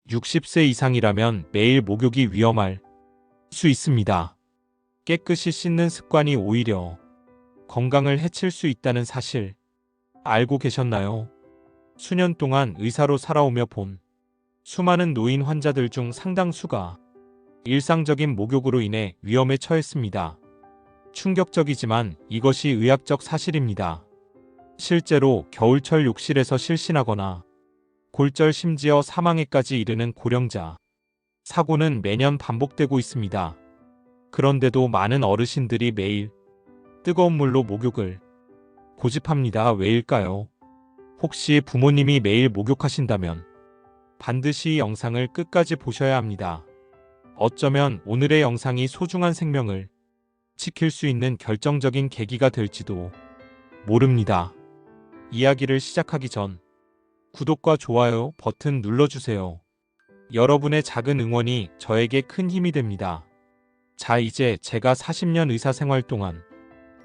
60세 이상이라면 매일 목욕이 위험할 수 있습니다. 깨끗이 씻는 습관이 오히려 건강을 해칠 수 있다는 사실 알고 계셨나요? 수년 동안 의사로 살아오며 본 수많은 노인 환자들 중 상당수가 일상적인 목욕으로 인해 위험에 처했습니다. 충격적이지만 이것이 의학적 사실입니다. 실제로 겨울철 욕실에서 실신하거나 골절 심지어 사망에까지 이르는 고령자 사고는 매년 반복되고 있습니다. 그런데도 많은 어르신들이 매일 뜨거운 물로 목욕을 고집합니다. 왜일까요? 혹시 부모님이 매일 목욕하신다면 반드시 이 영상을 끝까지 보셔야 합니다. 어쩌면 오늘의 영상이 소중한 생명을 지킬 수 있는 결정적인 계기가 될지도 모릅니다. 이야기를 시작하기 전 구독과 좋아요 버튼 눌러주세요. 여러분의 작은 응원이 저에게 큰 힘이 됩니다. 자, 이제 제가 40년 의사 생활 동안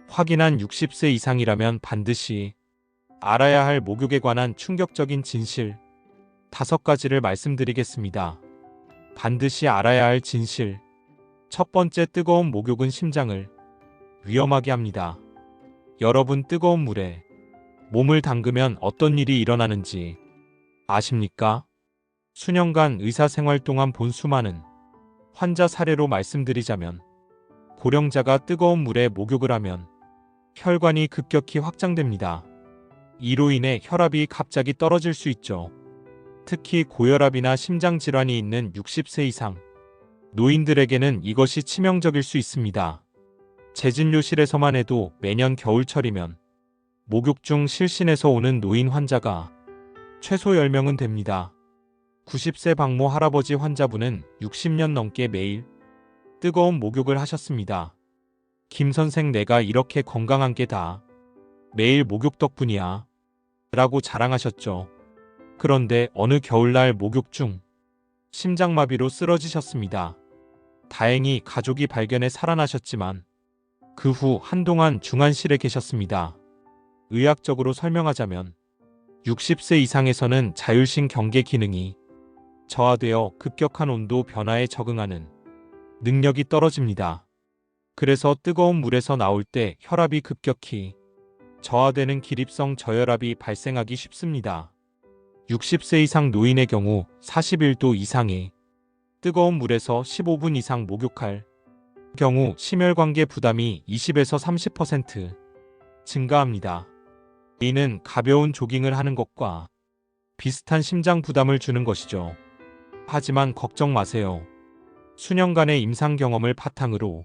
확인한 60세 이상이라면 반드시 알아야 할 목욕에 관한 충격적인 진실 5가지를 말씀드리겠습니다. 반드시 알아야 할 진실. 첫 번째, 뜨거운 목욕은 심장을 위험하게 합니다. 여러분, 뜨거운 물에 몸을 담그면 어떤 일이 일어나는지 아십니까? 수년간 의사 생활 동안 본 수많은 환자 사례로 말씀드리자면, 고령자가 뜨거운 물에 목욕을 하면 혈관이 급격히 확장됩니다. 이로 인해 혈압이 갑자기 떨어질 수 있죠. 특히 고혈압이나 심장질환이 있는 60세 이상 노인들에게는 이것이 치명적일 수 있습니다. 제 진료실에서만 해도 매년 겨울철이면 목욕 중 실신해서 오는 노인 환자가 최소 10명은 됩니다. 90세 박모 할아버지 환자분은 60년 넘게 매일 뜨거운 목욕을 하셨습니다. 김 선생, 내가 이렇게 건강한 게 다 매일 목욕 덕분이야 라고 자랑하셨죠. 그런데 어느 겨울날 목욕 중 심장마비로 쓰러지셨습니다. 다행히 가족이 발견해 살아나셨지만 그 후 한동안 중환실에 계셨습니다. 의학적으로 설명하자면 60세 이상에서는 자율신 경계 기능이 저하되어 급격한 온도 변화에 적응하는 능력이 떨어집니다. 그래서 뜨거운 물에서 나올 때 혈압이 급격히 저하되는 기립성 저혈압이 발생하기 쉽습니다. 60세 이상 노인의 경우 41도 이상의 뜨거운 물에서 15분 이상 목욕할 경우 심혈관계 부담이 20에서 30% 증가합니다. 이는 가벼운 조깅을 하는 것과 비슷한 심장 부담을 주는 것이죠. 하지만 걱정 마세요. 수년간의 임상 경험을 바탕으로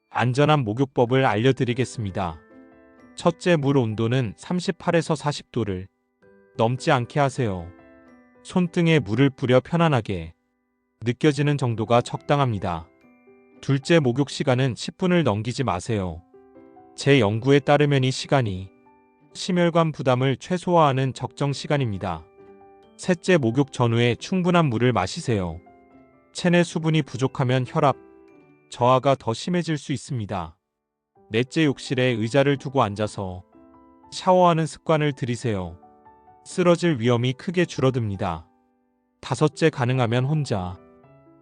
안전한 목욕법을 알려드리겠습니다. 첫째, 물 온도는 38에서 40도를 넘지 않게 하세요. 손등에 물을 뿌려 편안하게 느껴지는 정도가 적당합니다. 둘째, 목욕 시간은 10분을 넘기지 마세요. 제 연구에 따르면 이 시간이 심혈관 부담을 최소화하는 적정 시간입니다. 셋째, 목욕 전후에 충분한 물을 마시세요. 체내 수분이 부족하면 혈압 저하가 더 심해질 수 있습니다. 넷째, 욕실에 의자를 두고 앉아서 샤워하는 습관을 들이세요. 쓰러질 위험이 크게 줄어듭니다. 다섯째, 가능하면 혼자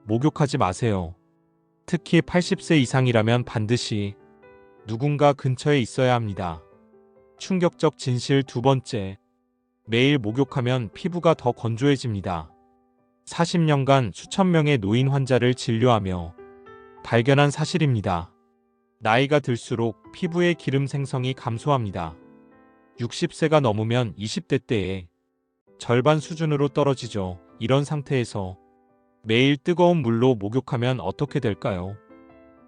목욕하지 마세요. 특히 80세 이상이라면 반드시 누군가 근처에 있어야 합니다. 충격적 진실 두 번째, 매일 목욕하면 피부가 더 건조해집니다. 40년간 수천 명의 노인 환자를 진료하며 발견한 사실입니다. 나이가 들수록 피부의 기름 생성이 감소합니다. 60세가 넘으면 20대 때의 절반 수준으로 떨어지죠. 이런 상태에서 매일 뜨거운 물로 목욕하면 어떻게 될까요?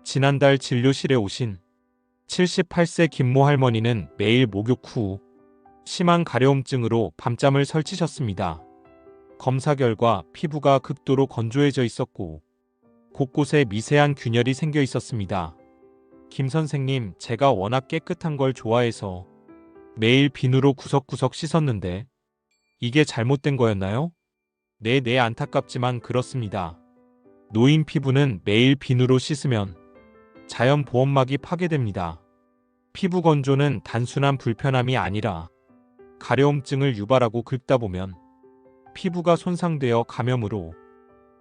지난달 진료실에 오신 78세 김모 할머니는 매일 목욕 후 심한 가려움증으로 밤잠을 설치셨습니다. 검사 결과 피부가 극도로 건조해져 있었고 곳곳에 미세한 균열이 생겨 있었습니다. 김 선생님, 제가 워낙 깨끗한 걸 좋아해서 매일 비누로 구석구석 씻었는데 이게 잘못된 거였나요? 네, 안타깝지만 그렇습니다. 노인 피부는 매일 비누로 씻으면 자연 보호막이 파괴됩니다. 피부 건조는 단순한 불편함이 아니라 가려움증을 유발하고 긁다 보면 피부가 손상되어 감염으로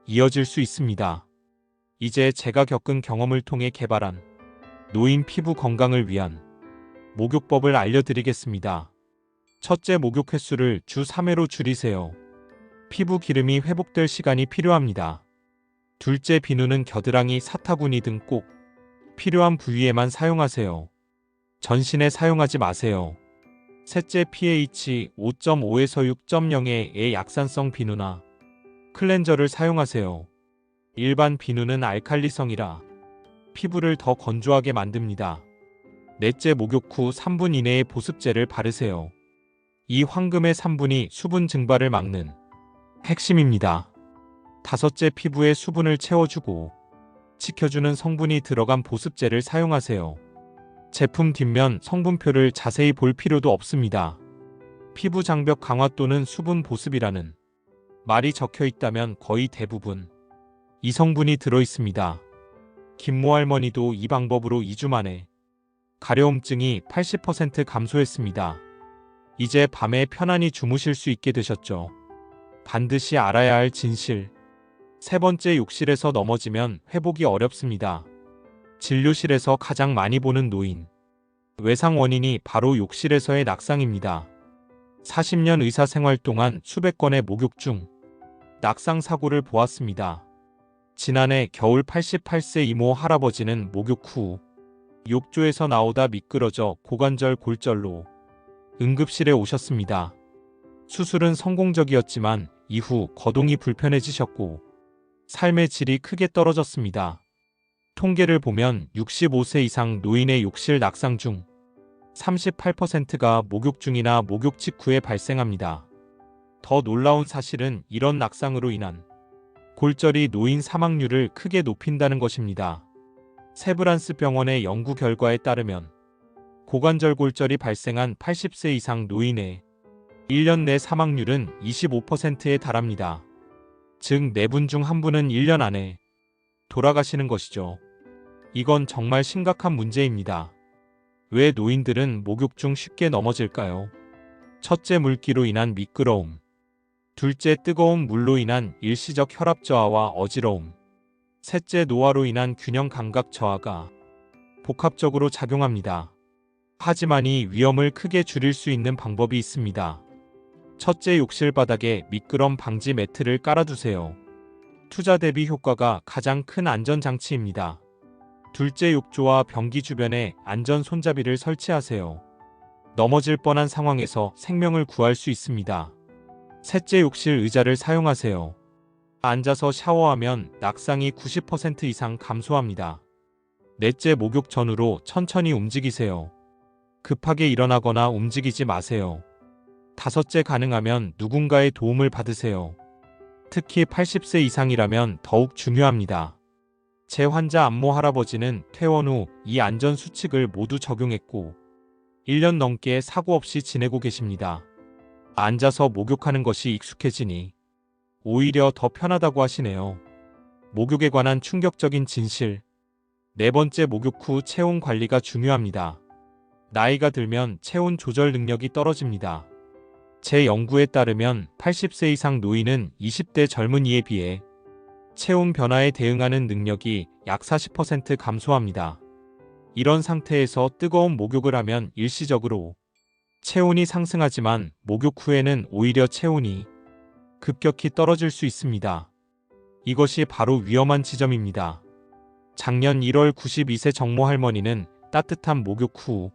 이어질 수 있습니다. 이제 제가 겪은 경험을 통해 개발한 노인 피부 건강을 위한 목욕법을 알려드리겠습니다. 첫째, 목욕 횟수를 주 3회로 줄이세요. 피부 기름이 회복될 시간이 필요합니다. 둘째, 비누는 겨드랑이, 사타구니 등 꼭 필요한 부위에만 사용하세요. 전신에 사용하지 마세요. 셋째, pH 5.5에서 6.0의 약산성 비누나 클렌저를 사용하세요. 일반 비누는 알칼리성이라 피부를 더 건조하게 만듭니다. 넷째, 목욕 후 3분 이내에 보습제를 바르세요. 이 황금의 3분이 수분 증발을 막는 핵심입니다. 다섯째, 피부에 수분을 채워주고 지켜주는 성분이 들어간 보습제를 사용하세요. 제품 뒷면 성분표를 자세히 볼 필요도 없습니다. 피부 장벽 강화 또는 수분 보습이라는 말이 적혀 있다면 거의 대부분 이 성분이 들어 있습니다. 김모 할머니도 이 방법으로 2주 만에 가려움증이 80% 감소했습니다. 이제 밤에 편안히 주무실 수 있게 되셨죠. 반드시 알아야 할 진실. 세 번째, 욕실에서 넘어지면 회복이 어렵습니다. 진료실에서 가장 많이 보는 노인 외상 원인이 바로 욕실에서의 낙상입니다. 40년 의사 생활 동안 수백 건의 목욕 중 낙상 사고를 보았습니다. 지난해 겨울 88세 이모 할아버지는 목욕 후 욕조에서 나오다 미끄러져 고관절 골절로 응급실에 오셨습니다. 수술은 성공적이었지만 이후 거동이 불편해지셨고 삶의 질이 크게 떨어졌습니다. 통계를 보면 65세 이상 노인의 욕실 낙상 중 38%가 목욕 중이나 목욕 직후에 발생합니다. 더 놀라운 사실은 이런 낙상으로 인한 골절이 노인 사망률을 크게 높인다는 것입니다. 세브란스 병원의 연구 결과에 따르면 고관절 골절이 발생한 80세 이상 노인의 1년 내 사망률은 25%에 달합니다. 즉 4분 중 1분은 1년 안에 돌아가시는 것이죠. 이건 정말 심각한 문제입니다. 왜 노인들은 목욕 중 쉽게 넘어질까요? 첫째, 물기로 인한 미끄러움. 둘째, 뜨거운 물로 인한 일시적 혈압 저하와 어지러움. 셋째, 노화로 인한 균형 감각 저하가 복합적으로 작용합니다. 하지만 이 위험을 크게 줄일 수 있는 방법이 있습니다. 첫째, 욕실 바닥에 미끄럼 방지 매트를 깔아두세요. 투자 대비 효과가 가장 큰 안전장치입니다. 둘째, 욕조와 변기 주변에 안전 손잡이를 설치하세요. 넘어질 뻔한 상황에서 생명을 구할 수 있습니다. 셋째, 욕실 의자를 사용하세요. 앉아서 샤워하면 낙상이 90% 이상 감소합니다. 넷째, 목욕 전후로 천천히 움직이세요. 급하게 일어나거나 움직이지 마세요. 다섯째, 가능하면 누군가의 도움을 받으세요. 특히 80세 이상이라면 더욱 중요합니다. 제 환자 안모 할아버지는 퇴원 후 이 안전 수칙을 모두 적용했고 1년 넘게 사고 없이 지내고 계십니다. 앉아서 목욕하는 것이 익숙해지니 오히려 더 편하다고 하시네요. 목욕에 관한 충격적인 진실. 네 번째, 목욕 후 체온 관리가 중요합니다. 나이가 들면 체온 조절 능력이 떨어집니다. 제 연구에 따르면 80세 이상 노인은 20대 젊은이에 비해 체온 변화에 대응하는 능력이 약 40% 감소합니다. 이런 상태에서 뜨거운 목욕을 하면 일시적으로 체온이 상승하지만 목욕 후에는 오히려 체온이 급격히 떨어질 수 있습니다. 이것이 바로 위험한 지점입니다. 작년 1월 92세 정모 할머니는 따뜻한 목욕 후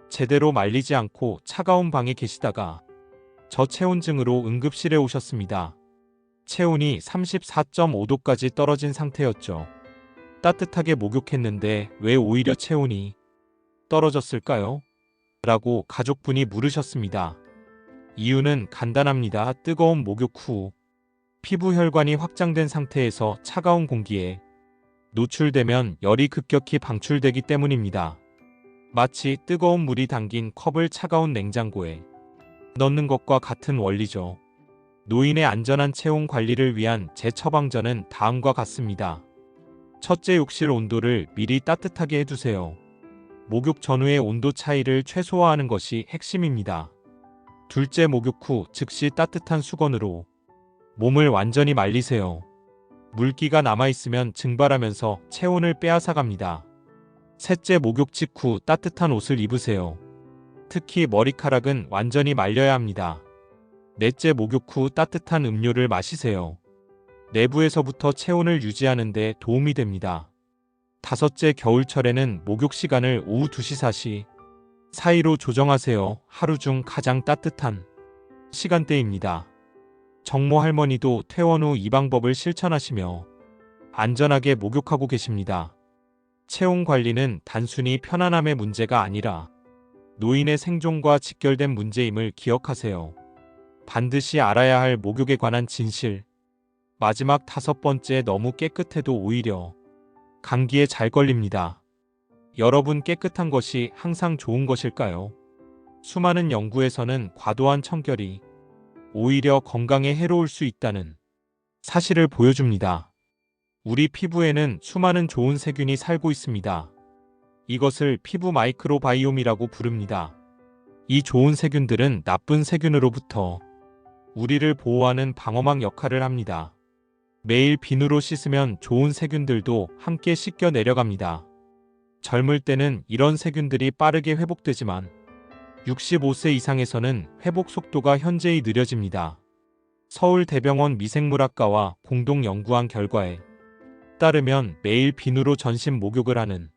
제대로 말리지 않고 차가운 방에 계시다가 저체온증으로 응급실에 오셨습니다. 체온이 34.5도까지 떨어진 상태였죠. 따뜻하게 목욕했는데 왜 오히려 체온이 떨어졌을까요? 라고 가족분이 물으셨습니다. 이유는 간단합니다. 뜨거운 목욕 후 피부 혈관이 확장된 상태에서 차가운 공기에 노출되면 열이 급격히 방출되기 때문입니다. 마치 뜨거운 물이 담긴 컵을 차가운 냉장고에 넣는 것과 같은 원리죠. 노인의 안전한 체온 관리를 위한 제 처방전은 다음과 같습니다. 첫째, 욕실 온도를 미리 따뜻하게 해두세요. 목욕 전후의 온도 차이를 최소화하는 것이 핵심입니다. 둘째, 목욕 후 즉시 따뜻한 수건으로 몸을 완전히 말리세요. 물기가 남아있으면 증발하면서 체온을 빼앗아갑니다. 셋째, 목욕 직후 따뜻한 옷을 입으세요. 특히 머리카락은 완전히 말려야 합니다. 넷째, 목욕 후 따뜻한 음료를 마시세요. 내부에서부터 체온을 유지하는 데 도움이 됩니다. 다섯째, 겨울철에는 목욕 시간을 오후 2시 4시 사이로 조정하세요. 하루 중 가장 따뜻한 시간대입니다. 정모 할머니도 퇴원 후 이 방법을 실천하시며 안전하게 목욕하고 계십니다. 체온 관리는 단순히 편안함의 문제가 아니라 노인의 생존과 직결된 문제임을 기억하세요. 반드시 알아야 할 목욕에 관한 진실. 마지막 5번째, 너무 깨끗해도 오히려 감기에 잘 걸립니다. 여러분, 깨끗한 것이 항상 좋은 것일까요? 수많은 연구에서는 과도한 청결이 오히려 건강에 해로울 수 있다는 사실을 보여줍니다. 우리 피부에는 수많은 좋은 세균이 살고 있습니다. 이것을 피부 마이크로바이옴이라고 부릅니다. 이 좋은 세균들은 나쁜 세균으로부터 우리를 보호하는 방어막 역할을 합니다. 매일 비누로 씻으면 좋은 세균들도 함께 씻겨 내려갑니다. 젊을 때는 이런 세균들이 빠르게 회복되지만 65세 이상에서는 회복 속도가 현저히 느려집니다. 서울대병원 미생물학과와 공동 연구한 결과에 따르면 매일 비누로 전신 목욕을 하는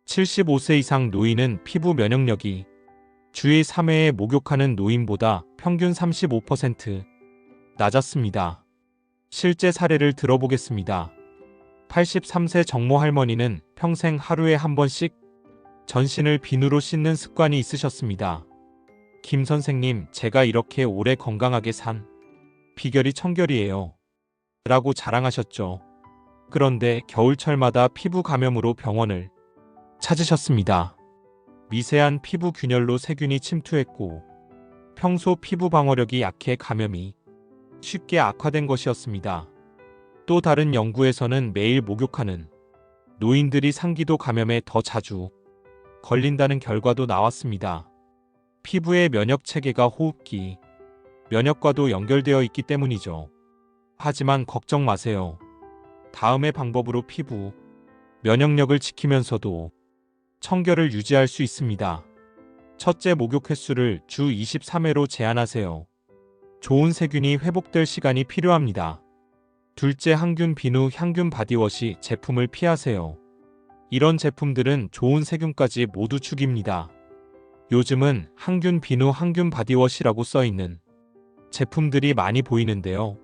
75세 이상 노인은 피부 면역력이 주의 3회에 목욕하는 노인보다 평균 35% 낮았습니다. 실제 사례를 들어보겠습니다. 83세 정모 할머니는 평생 하루에 한 번씩 전신을 비누로 씻는 습관이 있으셨습니다. 김 선생님, 제가 이렇게 오래 건강하게 산 비결이 청결이에요. 라고 자랑하셨죠. 그런데 겨울철마다 피부 감염으로 병원을 찾으셨습니다. 미세한 피부 균열로 세균이 침투했고 평소 피부 방어력이 약해 감염이 쉽게 악화된 것이었습니다. 또 다른 연구에서는 매일 목욕하는 노인들이 상기도 감염에 더 자주 걸린다는 결과도 나왔습니다. 피부의 면역 체계가 호흡기, 면역과도 연결되어 있기 때문이죠. 하지만 걱정 마세요. 다음의 방법으로 피부 면역력을 지키면서도 청결을 유지할 수 있습니다. 첫째, 목욕 횟수를 주 23회로 제한하세요. 좋은 세균이 회복될 시간이 필요합니다. 둘째, 항균 비누, 향균 바디워시 제품을 피하세요. 이런 제품들은 좋은 세균까지 모두 죽입니다. 요즘은 항균 비누, 항균 바디워시라고 써있는 제품들이 많이 보이는데요.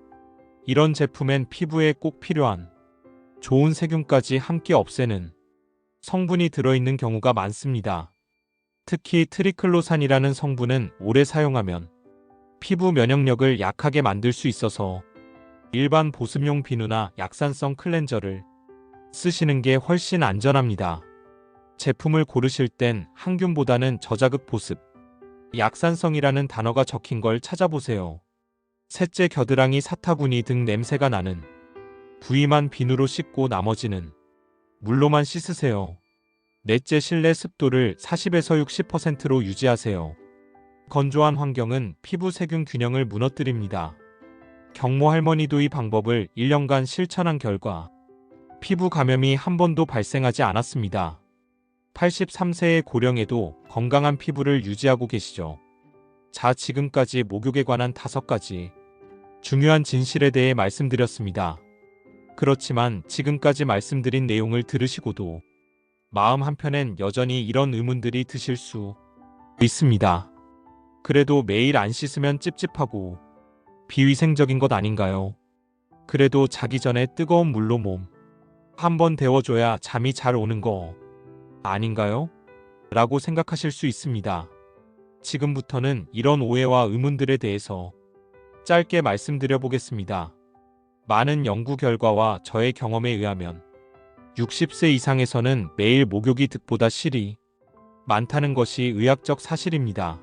이런 제품엔 피부에 꼭 필요한 좋은 세균까지 함께 없애는 성분이 들어있는 경우가 많습니다. 특히 트리클로산이라는 성분은 오래 사용하면 피부 면역력을 약하게 만들 수 있어서 일반 보습용 비누나 약산성 클렌저를 쓰시는 게 훨씬 안전합니다. 제품을 고르실 땐 항균보다는 저자극 보습, 약산성이라는 단어가 적힌 걸 찾아보세요. 셋째, 겨드랑이, 사타구니 등 냄새가 나는 부위만 비누로 씻고 나머지는 물로만 씻으세요. 넷째, 실내 습도를 40에서 60%로 유지하세요. 건조한 환경은 피부 세균 균형을 무너뜨립니다. 경모 할머니도 이 방법을 1년간 실천한 결과 피부 감염이 한 번도 발생하지 않았습니다. 83세의 고령에도 건강한 피부를 유지하고 계시죠. 자, 지금까지 목욕에 관한 5가지 중요한 진실에 대해 말씀드렸습니다. 그렇지만 지금까지 말씀드린 내용을 들으시고도 마음 한편엔 여전히 이런 의문들이 드실 수 있습니다. 그래도 매일 안 씻으면 찝찝하고 비위생적인 것 아닌가요? 그래도 자기 전에 뜨거운 물로 몸 한번 데워줘야 잠이 잘 오는 거 아닌가요? 라고 생각하실 수 있습니다. 지금부터는 이런 오해와 의문들에 대해서 짧게 말씀드려 보겠습니다. 많은 연구 결과와 저의 경험에 의하면 60세 이상에서는 매일 목욕이 득보다 실이 많다는 것이 의학적 사실입니다.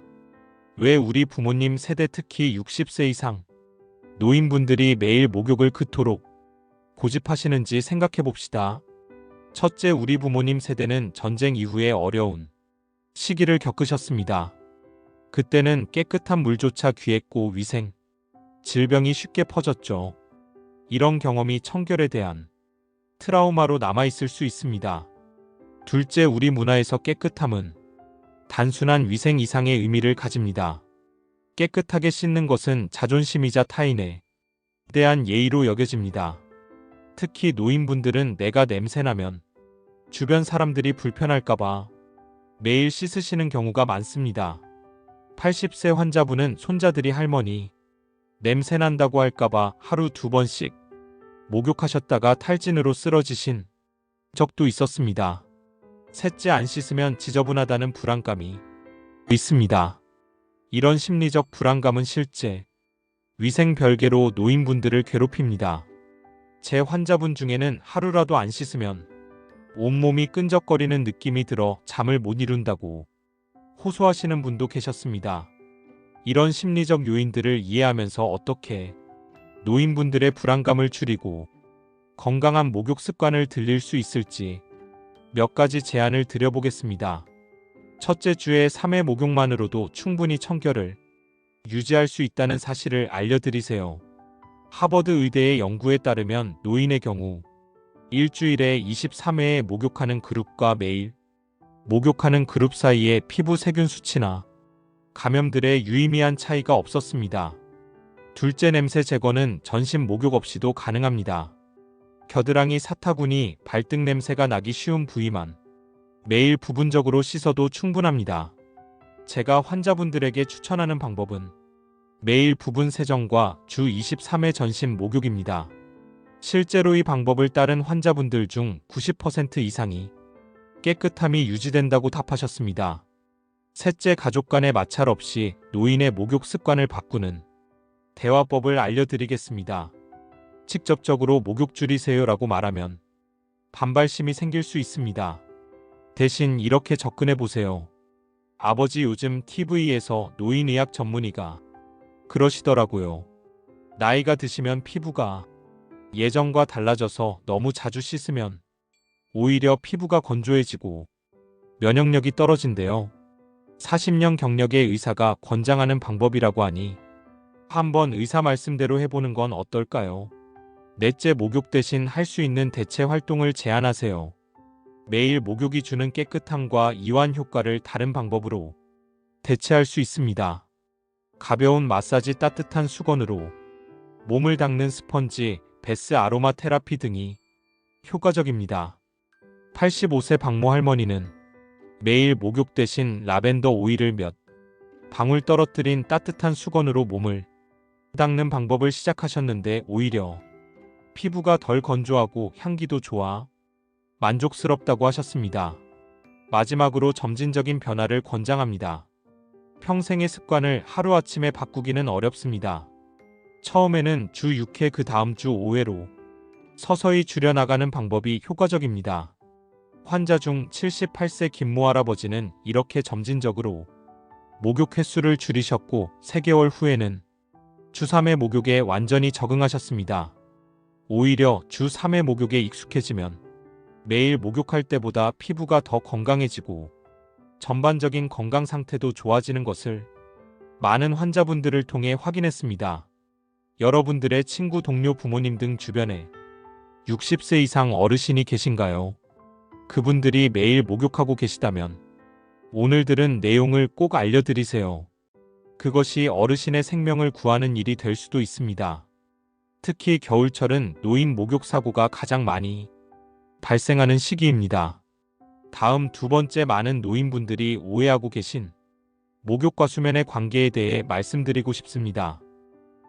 왜 우리 부모님 세대, 특히 60세 이상 노인분들이 매일 목욕을 그토록 고집하시는지 생각해 봅시다. 첫째, 우리 부모님 세대는 전쟁 이후에 어려운 시기를 겪으셨습니다. 그때는 깨끗한 물조차 귀했고 위생, 질병이 쉽게 퍼졌죠. 이런 경험이 청결에 대한 트라우마로 남아있을 수 있습니다. 둘째, 우리 문화에서 깨끗함은 단순한 위생 이상의 의미를 가집니다. 깨끗하게 씻는 것은 자존심이자 타인에 대한 예의로 여겨집니다. 특히 노인분들은 내가 냄새나면 주변 사람들이 불편할까봐 매일 씻으시는 경우가 많습니다. 80세 환자분은 손자들이 할머니 냄새난다고 할까봐 하루 2번씩 목욕하셨다가 탈진으로 쓰러지신 적도 있었습니다. 셋째, 안 씻으면 지저분하다는 불안감이 있습니다. 이런 심리적 불안감은 실제 위생 별개로 노인분들을 괴롭힙니다. 제 환자분 중에는 하루라도 안 씻으면 온몸이 끈적거리는 느낌이 들어 잠을 못 이룬다고 호소하시는 분도 계셨습니다. 이런 심리적 요인들을 이해하면서 어떻게 노인분들의 불안감을 줄이고 건강한 목욕 습관을 들릴 수 있을지 몇 가지 제안을 드려보겠습니다. 첫째, 주에 3회 목욕만으로도 충분히 청결을 유지할 수 있다는 사실을 알려드리세요. 하버드 의대의 연구에 따르면 노인의 경우 일주일에 23회의 목욕하는 그룹과 매일 목욕하는 그룹 사이에 피부 세균 수치나 감염들의 유의미한 차이가 없었습니다. 둘째, 냄새 제거는 전신 목욕 없이도 가능합니다. 겨드랑이, 사타구니, 발등 냄새가 나기 쉬운 부위만 매일 부분적으로 씻어도 충분합니다. 제가 환자분들에게 추천하는 방법은 매일 부분 세정과 주 23회 전신 목욕입니다. 실제로 이 방법을 따른 환자분들 중 90% 이상이 깨끗함이 유지된다고 답하셨습니다. 셋째, 가족 간의 마찰 없이 노인의 목욕 습관을 바꾸는 대화법을 알려드리겠습니다. 직접적으로 목욕 줄이세요라고 말하면 반발심이 생길 수 있습니다. 대신 이렇게 접근해 보세요. 아버지, 요즘 TV에서 노인의학 전문의가 그러시더라고요. 나이가 드시면 피부가 예전과 달라져서 너무 자주 씻으면 오히려 피부가 건조해지고 면역력이 떨어진대요. 40년 경력의 의사가 권장하는 방법이라고 하니 한번 의사 말씀대로 해보는 건 어떨까요? 넷째, 목욕 대신 할 수 있는 대체 활동을 제안하세요. 매일 목욕이 주는 깨끗함과 이완 효과를 다른 방법으로 대체할 수 있습니다. 가벼운 마사지, 따뜻한 수건으로 몸을 닦는 스펀지, 베스 아로마 테라피 등이 효과적입니다. 85세 박모 할머니는 매일 목욕 대신 라벤더 오일을 몇 방울 떨어뜨린 따뜻한 수건으로 몸을 닦는 방법을 시작하셨는데 오히려 피부가 덜 건조하고 향기도 좋아 만족스럽다고 하셨습니다. 마지막으로 점진적인 변화를 권장합니다. 평생의 습관을 하루아침에 바꾸기는 어렵습니다. 처음에는 주 6회, 그 다음 주 5회로 서서히 줄여나가는 방법이 효과적입니다. 환자 중 78세 김모 할아버지는 이렇게 점진적으로 목욕 횟수를 줄이셨고 3개월 후에는 주 3회 목욕에 완전히 적응하셨습니다. 오히려 주 3회 목욕에 익숙해지면 매일 목욕할 때보다 피부가 더 건강해지고 전반적인 건강 상태도 좋아지는 것을 많은 환자분들을 통해 확인했습니다. 여러분들의 친구, 동료, 부모님 등 주변에 60세 이상 어르신이 계신가요? 그분들이 매일 목욕하고 계시다면 오늘 들은 내용을 꼭 알려드리세요. 그것이 어르신의 생명을 구하는 일이 될 수도 있습니다. 특히 겨울철은 노인 목욕 사고가 가장 많이 발생하는 시기입니다. 다음 두 번째, 많은 노인분들이 오해하고 계신 목욕과 수면의 관계에 대해 말씀드리고 싶습니다.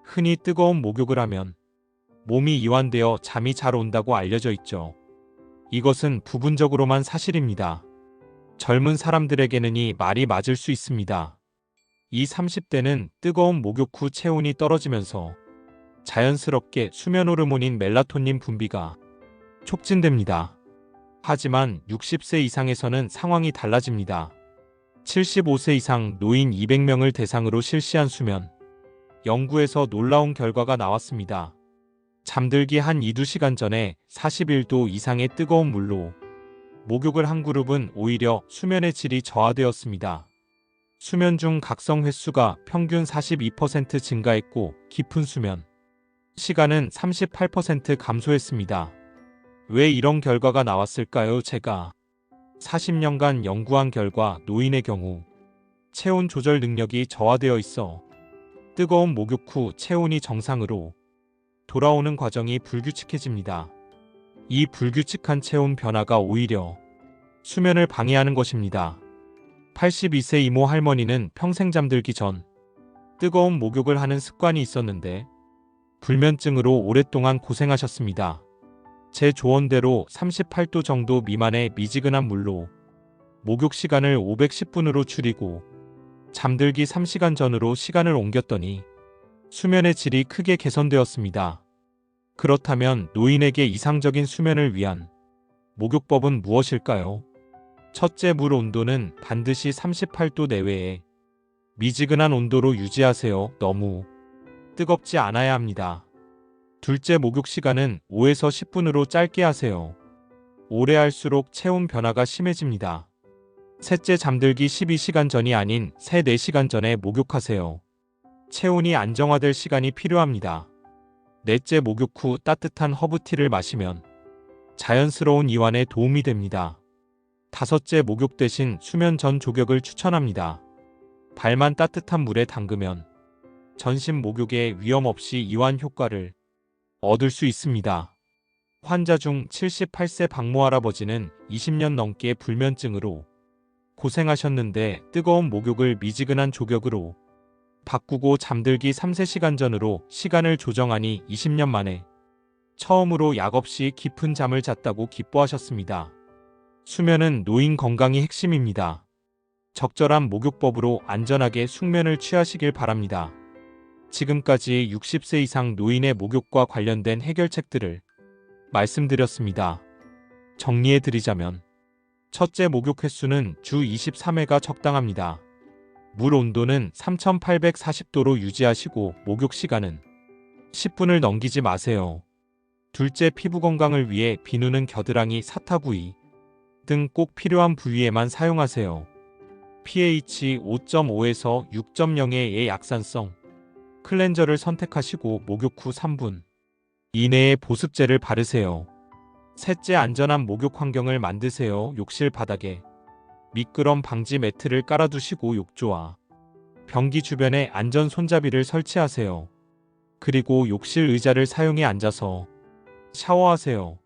흔히 뜨거운 목욕을 하면 몸이 이완되어 잠이 잘 온다고 알려져 있죠. 이것은 부분적으로만 사실입니다. 젊은 사람들에게는 이 말이 맞을 수 있습니다. 이 30대는 뜨거운 목욕 후 체온이 떨어지면서 자연스럽게 수면 호르몬인 멜라토닌 분비가 촉진됩니다. 하지만 60세 이상에서는 상황이 달라집니다. 75세 이상 노인 200명을 대상으로 실시한 수면 연구에서 놀라운 결과가 나왔습니다. 잠들기 한 2~2시간 전에 41도 이상의 뜨거운 물로 목욕을 한 그룹은 오히려 수면의 질이 저하되었습니다. 수면 중 각성 횟수가 평균 42% 증가했고 깊은 수면, 시간은 38% 감소했습니다. 왜 이런 결과가 나왔을까요? 제가 40년간 연구한 결과 노인의 경우 체온 조절 능력이 저하되어 있어 뜨거운 목욕 후 체온이 정상으로 돌아오는 과정이 불규칙해집니다. 이 불규칙한 체온 변화가 오히려 수면을 방해하는 것입니다. 82세 이모 할머니는 평생 잠들기 전 뜨거운 목욕을 하는 습관이 있었는데 불면증으로 오랫동안 고생하셨습니다. 제 조언대로 38도 정도 미만의 미지근한 물로 목욕 시간을 510분으로 줄이고 잠들기 3시간 전으로 시간을 옮겼더니 수면의 질이 크게 개선되었습니다. 그렇다면 노인에게 이상적인 수면을 위한 목욕법은 무엇일까요? 첫째, 물 온도는 반드시 38도 내외에 미지근한 온도로 유지하세요. 너무 뜨겁지 않아야 합니다. 둘째, 목욕 시간은 5에서 10분으로 짧게 하세요. 오래 할수록 체온 변화가 심해집니다. 셋째, 잠들기 12시간 전이 아닌 3, 4시간 전에 목욕하세요. 체온이 안정화될 시간이 필요합니다. 넷째, 목욕 후 따뜻한 허브티를 마시면 자연스러운 이완에 도움이 됩니다. 다섯째, 목욕 대신 수면 전 조격을 추천합니다. 발만 따뜻한 물에 담그면 전신 목욕에 위험 없이 이완 효과를 얻을 수 있습니다. 환자 중 78세 박모 할아버지는 20년 넘게 불면증으로 고생하셨는데 뜨거운 목욕을 미지근한 조격으로 바꾸고 잠들기 3, 4시간 전으로 시간을 조정하니 20년 만에 처음으로 약 없이 깊은 잠을 잤다고 기뻐하셨습니다. 수면은 노인 건강이 핵심입니다. 적절한 목욕법으로 안전하게 숙면을 취하시길 바랍니다. 지금까지 60세 이상 노인의 목욕과 관련된 해결책들을 말씀드렸습니다. 정리해드리자면 첫째, 목욕 횟수는 주 23회가 적당합니다. 물 온도는 3840도로 유지하시고 목욕 시간은 10분을 넘기지 마세요. 둘째, 피부 건강을 위해 비누는 겨드랑이, 사타구이 등 꼭 필요한 부위에만 사용하세요. pH 5.5에서 6.0의 약산성 클렌저를 선택하시고 목욕 후 3분 이내에 보습제를 바르세요. 셋째, 안전한 목욕 환경을 만드세요. 욕실 바닥에 미끄럼 방지 매트를 깔아두시고 욕조와 변기 주변에 안전 손잡이를 설치하세요. 그리고 욕실 의자를 사용해 앉아서 샤워하세요.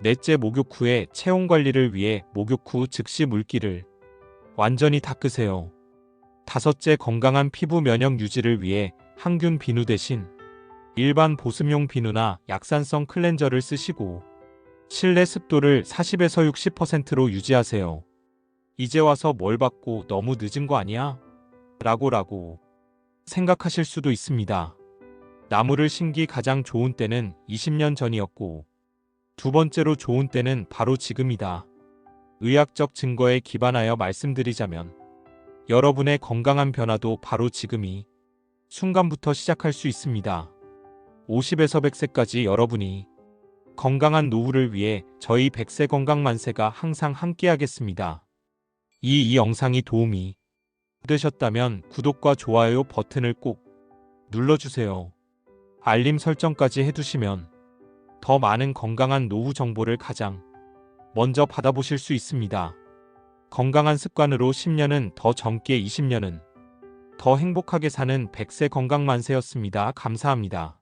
넷째, 목욕 후에 체온 관리를 위해 목욕 후 즉시 물기를 완전히 닦으세요. 다섯째, 건강한 피부 면역 유지를 위해 항균 비누 대신 일반 보습용 비누나 약산성 클렌저를 쓰시고 실내 습도를 40에서 60%로 유지하세요. 이제 와서 뭘 받고 너무 늦은 거 아니야? 라고 생각하실 수도 있습니다. 나무를 심기 가장 좋은 때는 20년 전이었고 두 번째로 좋은 때는 바로 지금이다. 의학적 증거에 기반하여 말씀드리자면 여러분의 건강한 변화도 바로 지금이 순간부터 시작할 수 있습니다. 50에서 100세까지 여러분이 건강한 노후를 위해 저희 100세 건강만세가 항상 함께하겠습니다. 이 영상이 도움이 되셨다면 구독과 좋아요 버튼을 꼭 눌러주세요. 알림 설정까지 해두시면 더 많은 건강한 노후 정보를 가장 먼저 받아보실 수 있습니다. 건강한 습관으로 10년은 더 젊게 20년은 더 행복하게 사는 100세 건강만세였습니다. 감사합니다.